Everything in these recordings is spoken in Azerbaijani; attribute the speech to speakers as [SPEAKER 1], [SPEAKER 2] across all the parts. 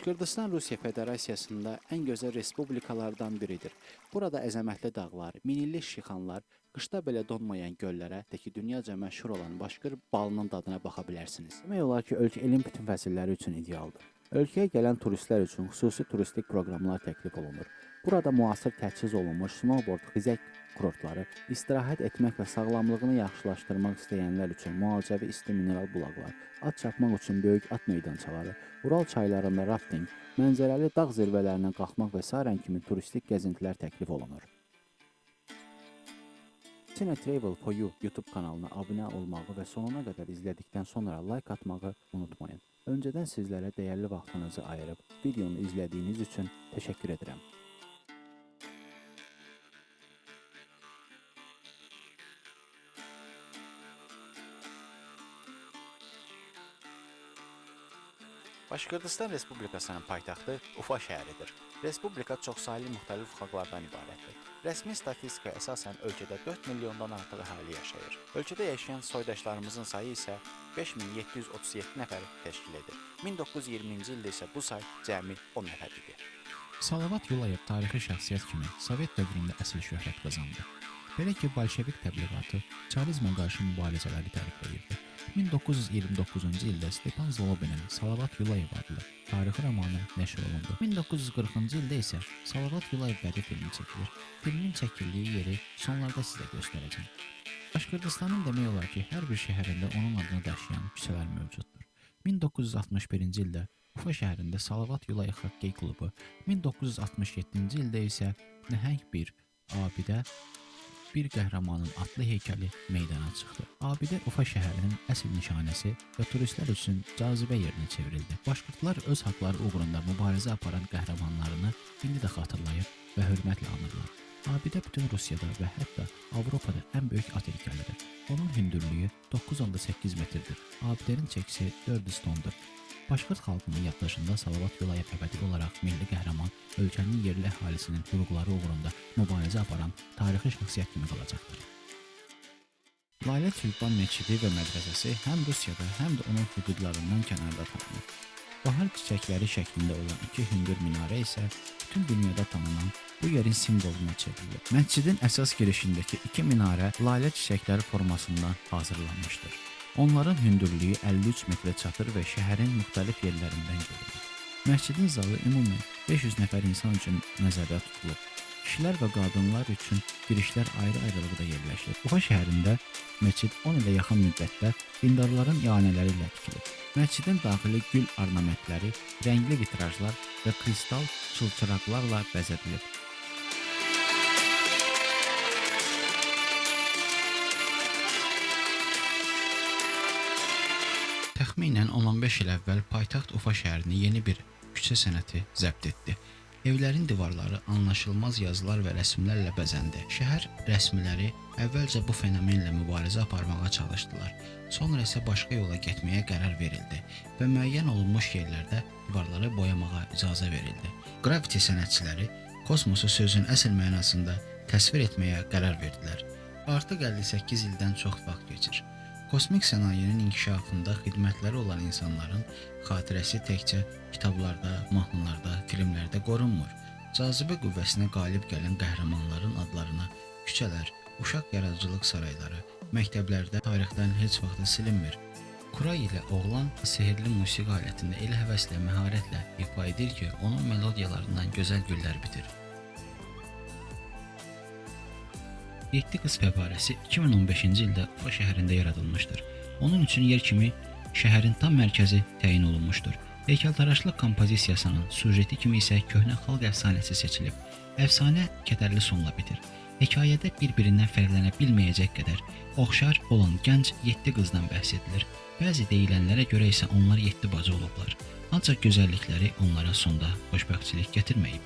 [SPEAKER 1] Başqırdistan Rusiya Federasiyasında ən gözəl respublikalardan biridir. Burada əzəmətli dağlar, minillik şixanlar, qışda belə donmayan göllərə, təki dünyaca məşhur olan Başqır balının dadına baxa bilərsiniz. Demək olar ki, ölkə ilin bütün fəsilləri üçün idealdır. Ölkəyə gələn turistlər üçün xüsusi turistik proqramlar təklif olunur. Burada müasir təchiz olunmuş snowboard, xizək kurortları, istirahət etmək və sağlamlığını yaxşılaşdırmaq istəyənlər üçün müalicəvi isti mineral bulaqlar, at çapmaq üçün böyük at meydançaları, Ural çaylarında rafting, mənzərəli dağ zirvələrindən qalxmaq və sairən kimi turistik gəzintilər təklif olunur. Cine Travel for You YouTube kanalına abunə olmağı və sonuna qədər izlədikdən sonra like atmağı unutmayın. Öncədən sizlərə dəyərli vaxtınızı ayırıb videonu izlədiyiniz üçün təşəkkür edirəm. Başqırdistan Respublikasının paytaxtı Ufa şəhəridir. Respublika çoxsaylı müxtəlif xalqlardan ibarətdir. Rəsmi statistikaya əsasən ölkədə 4 milyondan artıq əhali yaşayır. Ölkədə yaşayan soydaşlarımızın sayı isə 5737 nəfər təşkil edir. 1920-ci ildə isə bu say cəmi 10 nəfər idi.
[SPEAKER 2] Salavat Yulayev tarixi şəxsiyyət kimi Sovet dövründə əsl şöhrət qazandı. Belə ki, Bolşevik təbliğatı çarizmə qarşı mübarizələri tərifləyirdi. 1929-cu ildə Stepan Zlobinin Salavat Yulayev adlı tarixi romanı nəşr olundu. 1940-cı ildə isə Salavat Yulayev bədii filmi çəkilir. Filmin çəkildiyi yeri sonlarda sizə göstərəcəm. Başqırdistanın demək olar ki, hər bir şəhərində onun adını daşıyan küçələr mövcuddur. 1961-ci ildə Ufa şəhərində Salavat Yulayev xokkey klubu, 1967-ci ildə isə nəhəng bir abidə bir qəhrəmanın adlı heykəli meydana çıxdı. Abidə Ufa şəhərinin əsl nişanəsi və turistlər üçün cazibə yerinə çevrildi. Başqırtlar öz haqları uğrunda mübarizə aparan qəhrəmanlarını indi də xatırlayır və hörmətlə anırlar. Abidə bütün Rusiyada və hətta Avropada ən böyük at heykəlidir. Onun hündürlüyü 9,8 metrdir. Abidənin çəkisi 400 tondur. Başqırt xalqının yaddaşında Salavat Yulayev əbədi olaraq milli qəhrəman, ölkənin yerli əhalisinin hüquqları uğrunda mübarizə aparan tarixi şəxsiyyət kimi qalacaqdır. Lalə Tülpan məscidi və mədrəsəsi həm Rusiyada, həm də onun hüdudlarından kənarda tanınır. Bahar çiçəkləri şəklində olan iki hündür minarə isə bütün dünyada tanınan bu yerin simvoluna çevrilir. Məscidin əsas girişindəki iki minarə lalə çiçəkləri formasından hazırlanmışdır. Onların hündürlüyü 53 metrə çatır və şəhərin müxtəlif yerlərindən görünür. Məscidin zalı ümumən 500 nəfər insan üçün nəzərdə tutulub. Kişilər və qadınlar üçün girişlər ayrı-ayrılıqda yerləşir. Ufa şəhərində məscid 10 ilə yaxın müddətdə dindarların ianələri ilə tikilib. Məscidin daxili gül ornamentləri, rəngli vitrajlar və kristal çılçıraqlarla bəzədilib. Təxminən 10-15 il əvvəl paytaxt Ufa şəhərini yeni bir küçə sənəti zəbt etdi. Evlərin divarları anlaşılmaz yazılar və rəsmlərlə bəzəndi. Şəhər rəsmiləri əvvəlcə bu fenomenlə mübarizə aparmağa çalışdılar. Sonra isə başqa yola getməyə qərar verildi və müəyyən olunmuş yerlərdə divarları boyamağa icazə verildi. Qraviti sənətçiləri kosmosu sözün əsl mənasında təsvir etməyə qərar verdilər. Artıq 58 ildən çox vaxt keçir. Kosmik sənayinin inkişafında xidmətləri olan insanların xatirəsi təkcə kitablarda, mahnılarda, filmlərdə qorunmur. Cazibə qüvvəsinə qalib gələn qəhrəmanların adlarına küçələr, uşaq yaradıcılıq sarayları, məktəblərdə tarixdən heç vaxt silinmir. Kuray ilə oğlan sehirli musiqi alətində elə həvəslə, məharətlə ifa edir ki, onun melodiyalarından gözəl güllər bitir. 7 qız fəvarəsi 2015-ci ildə Ufa şəhərində yaradılmışdır. Onun üçün yer kimi şəhərin tam mərkəzi təyin olunmuşdur. Heykəltaraşlıq kompozisiyasının süjeti kimi isə köhnə xalq əfsanəsi seçilib. Əfsanə kədərli sonla bitir. Hekayədə bir-birindən fərqlənə bilməyəcək qədər oxşar olan gənc 7 qızdan bəhs edilir. Bəzi deyilənlərə görə isə onlar 7 bacı olublar. Ancaq gözəllikləri onlara sonda xoşbəxtçilik gətirməyib.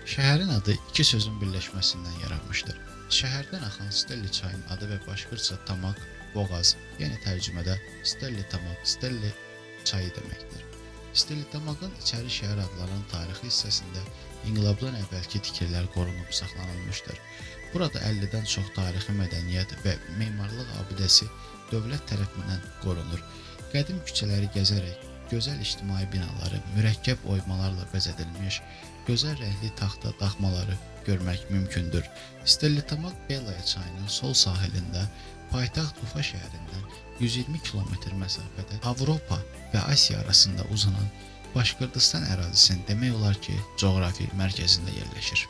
[SPEAKER 2] Şəhərin adı iki sözün birləşməsindən yaranmışdır. Şəhərdən axan Stelli çayının adı və başqırsa Tamak, Boğaz, yəni tərcümədə Stelli Tamak, Stelli çayı deməkdir. Stelli Tamakın içəri şəhər adlanan tarixi hissəsində inqilabdan əvvəlki tikililər qorunub saxlanılmışdır. Burada 50-dən çox tarixi mədəniyyət və memarlıq abidəsi dövlət tərəfindən qorunur. Qədim küçələri gəzərək gözəl ictimai binaları, mürəkkəb oymalarla bəzədilmiş, gözəl rəngli taxta daxmaları görmək mümkündür. Stellitamak Belaya çayının sol sahilində, paytaxt Ufa şəhərindən 120 kilometr məsafədə Avropa və Asiya arasında uzanan Başqırdistan ərazisinin demək olar ki, coğrafi mərkəzində yerləşir.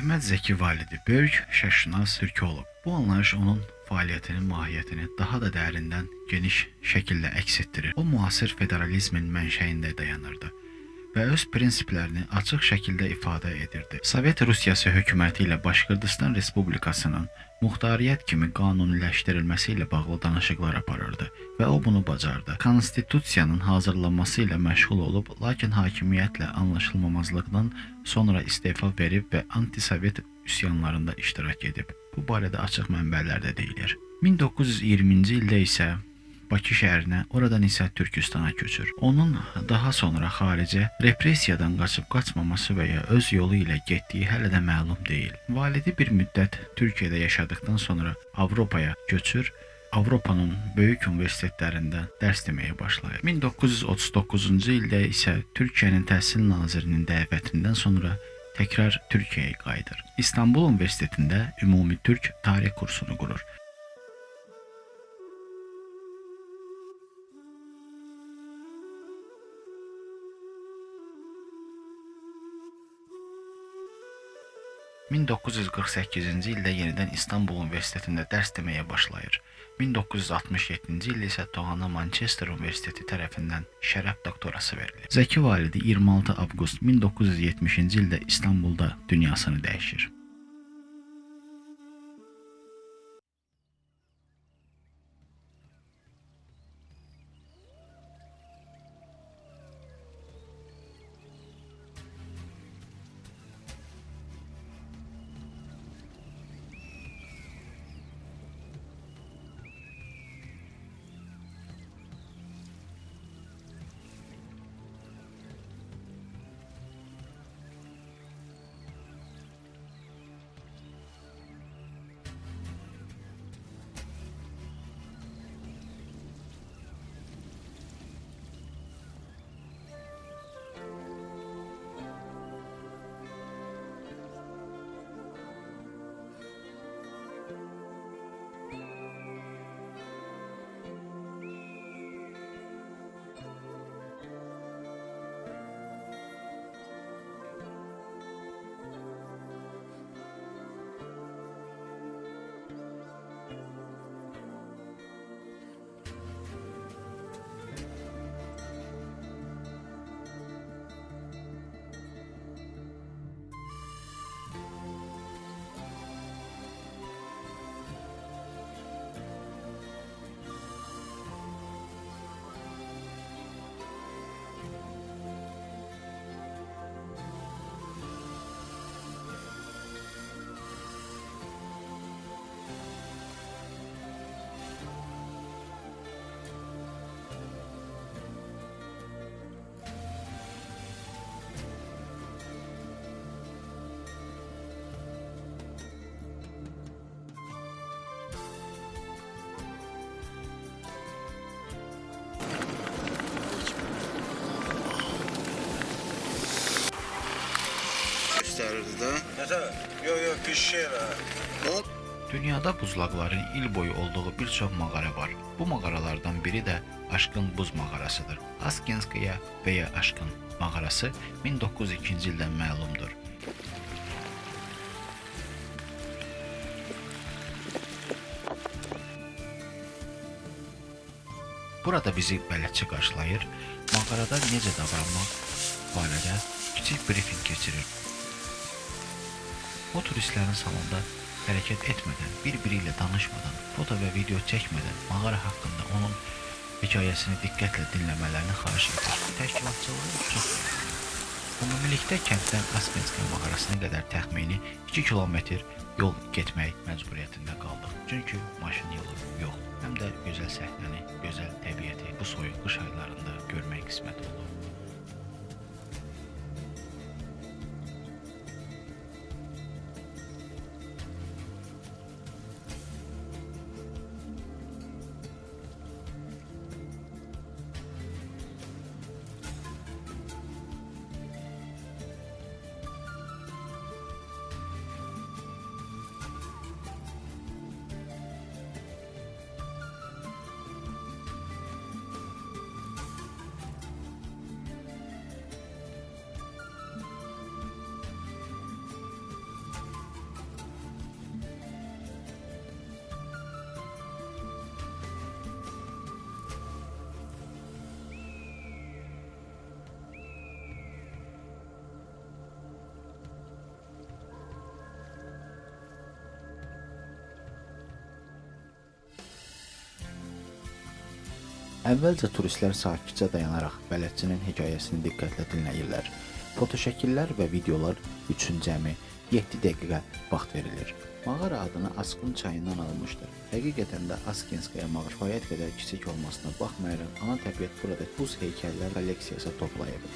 [SPEAKER 2] Əhməd Zəki Validi böyük şərqşünas türkoloq. Bu anlayış onun fəaliyyətinin mahiyyətini daha da dərindən, geniş şəkildə əks etdirir. O müasir federalizmin mənşəyində dayanırdı və öz prinsiplərini açıq şəkildə ifadə edirdi. Sovet Rusiyası hökuməti ilə Başqırdistan Respublikasının muxtariyyət kimi qanuniləşdirilməsi ilə bağlı danışıqlar aparırdı və o bunu bacardı. Konstitusiyanın hazırlanması ilə məşğul olub, lakin hakimiyyətlə anlaşılmamazlıqdan sonra istefa verib və anti-sovet üsyanlarında iştirak edib. Bu barədə açıq mənbələrdə deyilir. 1920-ci ildə isə Bakı şəhərinə, oradan isə Türkistana köçür. Onun daha sonra xaricə repressiyadan qaçıb qaçmaması və ya öz yolu ilə getdiyi hələ də məlum deyil. Validi bir müddət Türkiyədə yaşadıktan sonra Avropaya köçür, Avropanın böyük universitetlərində dərs deməyə başlayır. 1939-cu ildə isə Türkiyənin Təhsil Nazirinin dəvətindən sonra təkrar Türkiyəyə qayıdır. İstanbul Universitetində ümumi türk tarix kursunu qurur. ...1948-ci ildə yenidən İstanbul Universitetində dərs deməyə başlayır. 1967-ci ildə isə Doğan'a Manchester Universiteti tərəfindən şərəf doktorası verilir. Zəki Validi 26 avqust 1970-ci ildə İstanbulda dünyasını dəyişir.
[SPEAKER 3] Göstərirdi də.
[SPEAKER 4] Nətə? Yox, pişir ha.
[SPEAKER 3] O
[SPEAKER 2] Dünyada buzlaqların il boyu olduğu bir çox mağara var. Bu mağaralardan biri də Aşkın Buz mağarasıdır. Askinskaya və ya Aşkın mağarası 1902-ci ildən məlumdur. Burada bizi bələdçi qarşılayır, mağarada necə davranmaq barədə kiçik briefing keçirir. O turistlərin salonda hərəkət etmədən, bir-biri ilə danışmadan, foto və video çəkmədən mağara haqqında onun hekayəsini diqqətlə dinləmələrini xahiş edir. Təşkilatçılığı çox yoxdur. Ümumilikdə kənddən Askinskaya mağarasına qədər təxmini 2 kilometr yol getmək məcburiyyətində qaldıq. Çünki maşın yolu yox. Həm də gözəl səhnəni, gözəl təbiəti bu soyuq qış aylarında görmək qismət oldu. Əvvəlcə turistlər sakitcə dayanaraq bələdçinin hekayəsini diqqətlə dinləyirlər. Fotoşəkillər və videolar üçün cəmi 7 dəqiqə vaxt verilir. Mağara adını Askın çayından almışdır. Həqiqətən də Askinskaya mağara kifayət qədər kiçik olmasına baxmayaraq, ana təbiət burada buz heykəllər kolleksiyası toplayıb.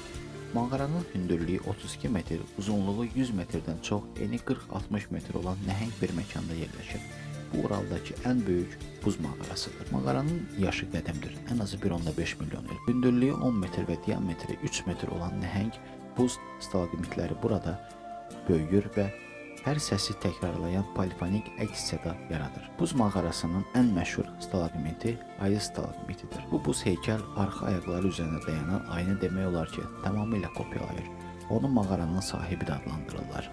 [SPEAKER 2] Mağaranın hündürlüyü 32 metr, uzunluğu 100 metrdən çox, eni 40-60 metr olan nəhəng bir məkanda yerləşir. Bu Uraldakı ən böyük buz mağarasıdır. Mağaranın yaşı qədimdir, ən azı 1.5 milyon il. Hündürlüyü 10 metr və diametri 3 metr olan nəhəng buz stalagmitləri burada böyüyür və hər səsi təkrarlayan polifonik əks-səda yaradır. Buz mağarasının ən məşhur stalagmiti ayı stalagmitidir. Bu buz heykəl arxa ayaqları üzərində dayanan ayını demək olar ki, tamamilə kopyalayır. Onu mağaranın sahibi də adlandırırlar.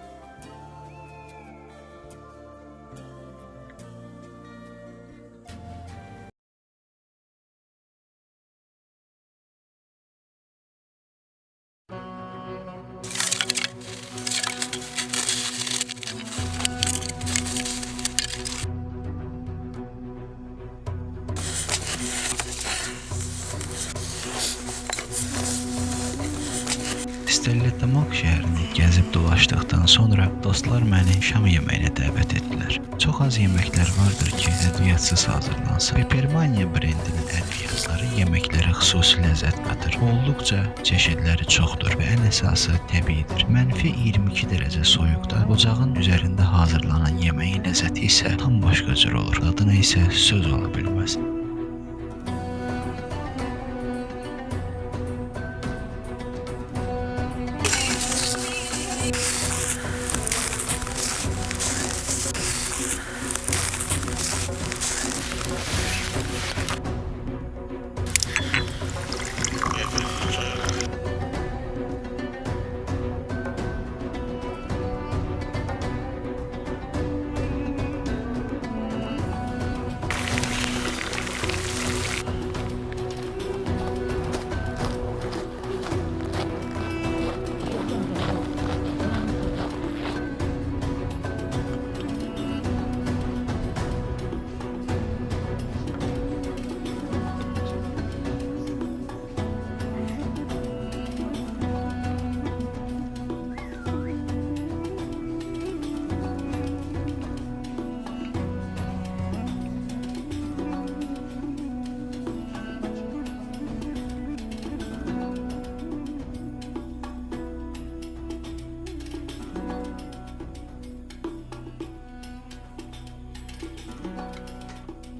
[SPEAKER 2] Stəllitamak şəhərini gəzib dolaşdıqdan sonra dostlar məni şam yeməyinə dəvət etdilər. Çox az yeməklər vardır ki, ədviyyətsiz hazırlansa. Pepermania brendinin ədviyyatları yeməklərə xüsusi ləzzət qatır. Olduqca çeşidləri çoxdur və ən əsası təbiidir. Mənfi 22 dərəcə soyuqda ocağın üzərində hazırlanan yeməyin ləzzəti isə tam başqa cür olur. Dadına isə söz ola bilməz.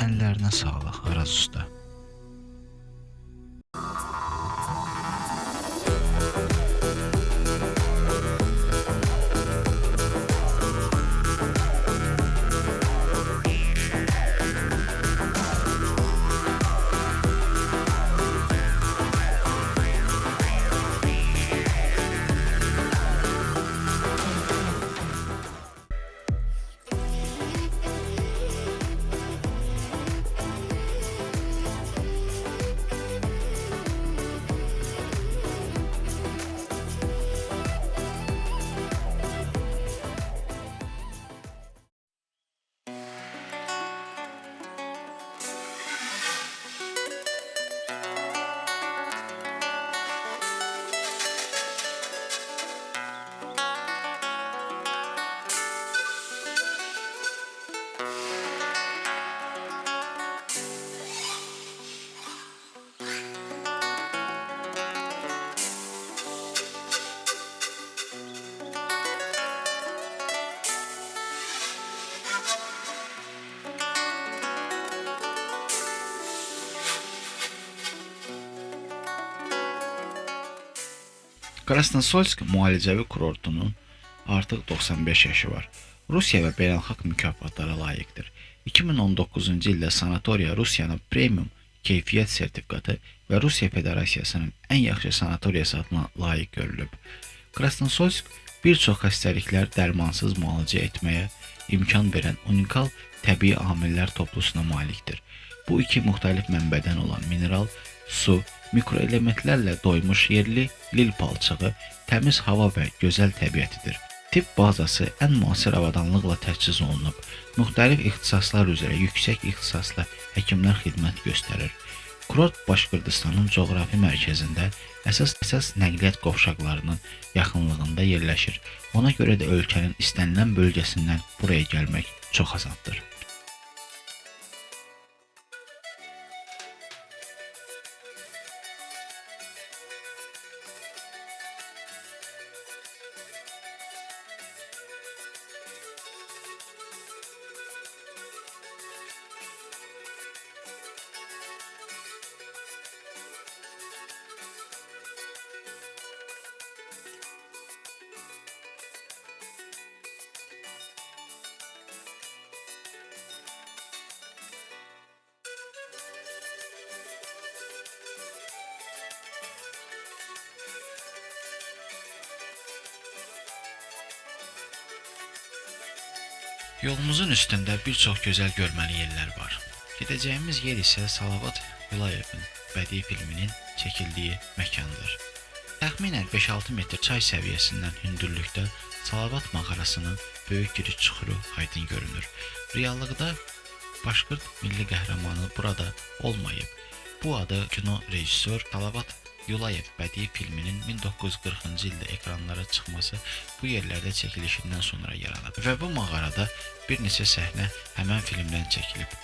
[SPEAKER 2] Əllərinə sağlıq, Araz usta. Krasnosolsk müalicəvi kurortunun artıq 95 yaşı var. Rusiya və beynəlxalq mükafatlara layiqdir. 2019-cu ildə sanatoriya Rusiyanın premium keyfiyyət sertifikatı və Rusiya Federasiyasının ən yaxşı sanatoriyası adına layiq görülüb. Krasnosolsk bir çox xəstəliklər dərmansız müalicə etməyə imkan verən unikal təbii amillər toplusuna malikdir. Bu iki müxtəlif mənbədən olan mineral, su, mikroelementlərlə doymuş yerli lil palçığı, təmiz hava və gözəl təbiətidir. Tibb bazası ən müasir avadanlıqla təchiz olunub. Müxtəlif ixtisaslar üzrə yüksək ixtisaslı həkimlər xidmət göstərir. Kurort Başqırdistanın coğrafi mərkəzində əsas nəqliyyat qovşaqlarının yaxınlığında yerləşir. Ona görə də ölkənin istənilən bölgəsindən buraya gəlmək çox asandır. Yolumuzun üstündə bir çox gözəl görməli yerlər var. Gedəcəyimiz yer isə Salavat Yulayevin bədii filminin çəkildiyi məkandır. Təxminən 5-6 metr çay səviyyəsindən hündürlükdə Salavat mağarasının böyük giriş çuxuru aydın görünür. Reallıqda Başqırd milli qəhrəmanı burada olmayıb. Bu adı kino rejissor Salavat Yulayev bədii filminin 1940-cı ildə ekranlara çıxması bu yerlərdə çəkilişindən sonra yaranıb və bu mağarada bir neçə səhnə həmən filmdən çəkilib.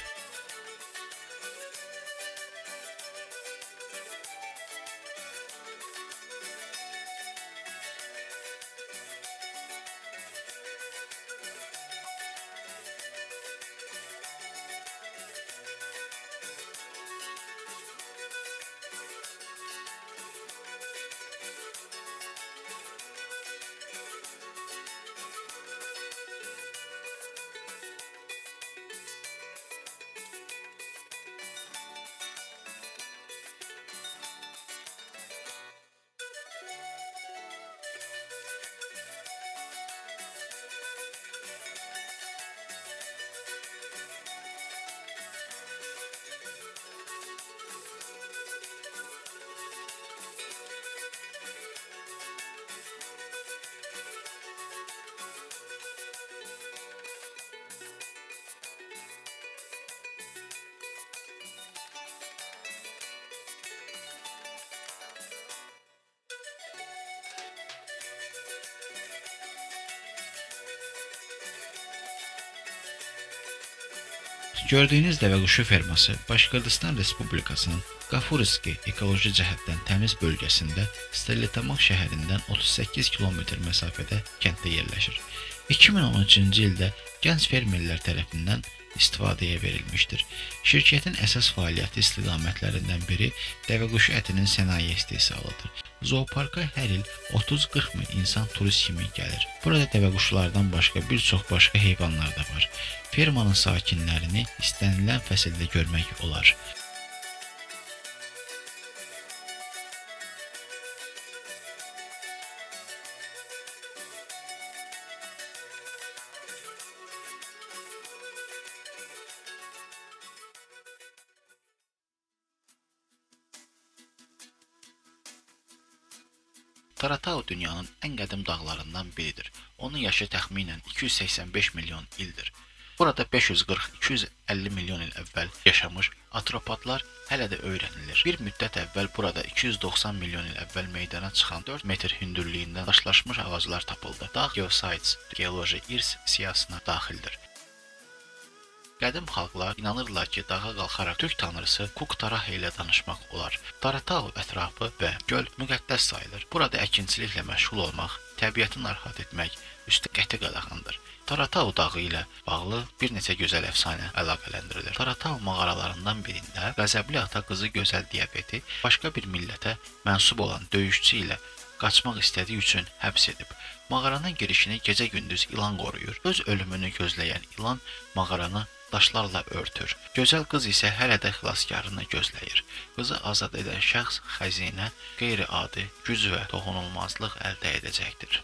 [SPEAKER 2] Gördüyünüz dəvəquşu ferması Başqırdistan Respublikasının Qafuriski ekoloji cəhətdən təmiz bölgəsində Stəlitamaq şəhərindən 38 kilometr məsafədə kənddə yerləşir. 2013-cü ildə gənc fermerlər tərəfindən istifadəyə verilmişdir. Şirkətin əsas fəaliyyəti istiqamətlərindən biri dəvəquşu ətinin sənaye istehsalıdır. Zooparka hər il 30-40 min insan turist kimi gəlir. Burada dəvəquşlardan başqa bir çox başqa heyvanlar da var. Fermanın sakinlərini istənilən fəsildə görmək olar. Taratau dünyanın ən qədim dağlarından biridir. Onun yaşı təxminən 285 milyon ildir. Burada 540-250 milyon il əvvəl yaşamış atropatlar hələ də öyrənilir. Bir müddət əvvəl burada 290 milyon il əvvəl meydana çıxan 4 metr hündürlüyündə daşlaşmış ağaclar tapıldı. Dağ Geosites geoloji irs siyahısına daxildir.
[SPEAKER 3] Qədim xalqlar inanırlar ki, dağa qalxaraq türk tanrısı Kuq-Tarahe ilə danışmaq olar. Taratau ətrafı və göl müqəddəs sayılır. Burada əkinçiliklə məşğul olmaq, təbiəti narahat etmək üstə qəti qadağandır. Taratau dağı ilə bağlı bir neçə gözəl əfsanə əlaqələndirilir. Taratau mağaralarından birində qəzəbli ata qızı gözəl Diabeti başqa bir millətə mənsub olan döyüşçü ilə qaçmaq istədiyi üçün həbs edib. Mağaranın girişini gecə-gündüz ilan qoruyur. Öz ölümünü gözləyən ilan mağaranı daşlarla örtür. Gözəl qız isə hələ də xilaskarını gözləyir. Qızı azad edən şəxs xəzinə, qeyri-adi güc və toxunulmazlıq əldə edəcəkdir.